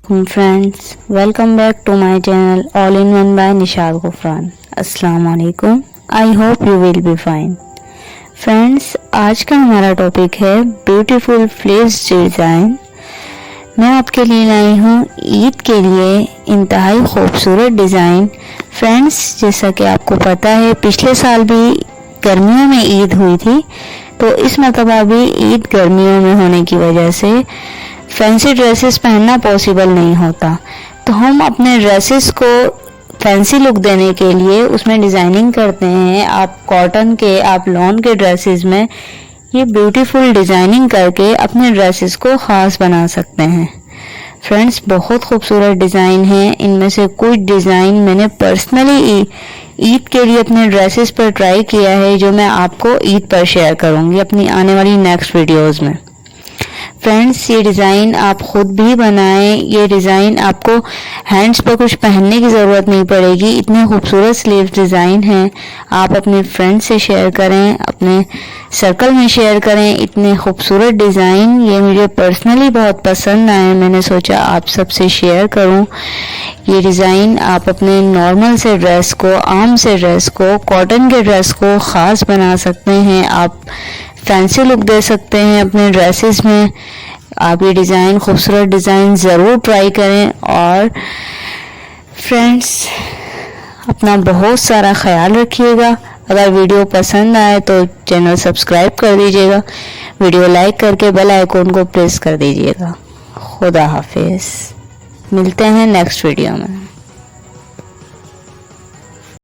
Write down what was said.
Friends, welcome back to my channel All in One by Nishad Gufran. Assalamu alaikum. I hope you will be fine. Friends, आज का हमारा topic है beautiful flesh design. मैं आपके लिए लाई हूँ ईद के लिए इंतहाई खूबसूरत डिज़ाइन। फ्रेंड्स, जैसा कि आपको पता है पिछले साल भी गर्मियों में ईद हुई थी, तो इस मरतबा भी ईद गर्मियों में होने की वजह से फैंसी ड्रेसेस पहनना पॉसिबल नहीं होता, तो हम अपने ड्रेसेस को फैंसी लुक देने के लिए उसमें डिज़ाइनिंग करते हैं। आप कॉटन के, आप लॉन के ड्रेसेस में ये ब्यूटीफुल डिज़ाइनिंग करके अपने ड्रेसेस को ख़ास बना सकते हैं। फ्रेंड्स, बहुत खूबसूरत डिज़ाइन है। इनमें से कुछ डिज़ाइन मैंने पर्सनली ईद के लिए अपने ड्रेसेस पर ट्राई किया है, जो मैं आपको ईद पर शेयर करूँगी अपनी आने वाली नेक्स्ट वीडियोज़ में। फ्रेंड्स, ये डिज़ाइन आप खुद भी बनाएं। ये डिज़ाइन आपको हैंड्स पर कुछ पहनने की ज़रूरत नहीं पड़ेगी, इतने खूबसूरत स्लीव डिज़ाइन हैं। आप अपने फ्रेंड से शेयर करें, अपने सर्कल में शेयर करें। इतने खूबसूरत डिज़ाइन ये मुझे पर्सनली बहुत पसंद आए, मैंने सोचा आप सबसे शेयर करूं। ये डिज़ाइन आप अपने नॉर्मल से ड्रेस को, आम से ड्रेस को, कॉटन के ड्रेस को ख़ास बना सकते हैं। आप फैंसी लुक दे सकते हैं अपने ड्रेसेस में। आप ये डिज़ाइन, खूबसूरत डिज़ाइन ज़रूर ट्राई करें। और फ्रेंड्स, अपना बहुत सारा ख्याल रखिएगा। अगर वीडियो पसंद आए तो चैनल सब्सक्राइब कर दीजिएगा, वीडियो लाइक करके बेल आइकन को प्रेस कर दीजिएगा। खुदा हाफिज़, मिलते हैं नेक्स्ट वीडियो में।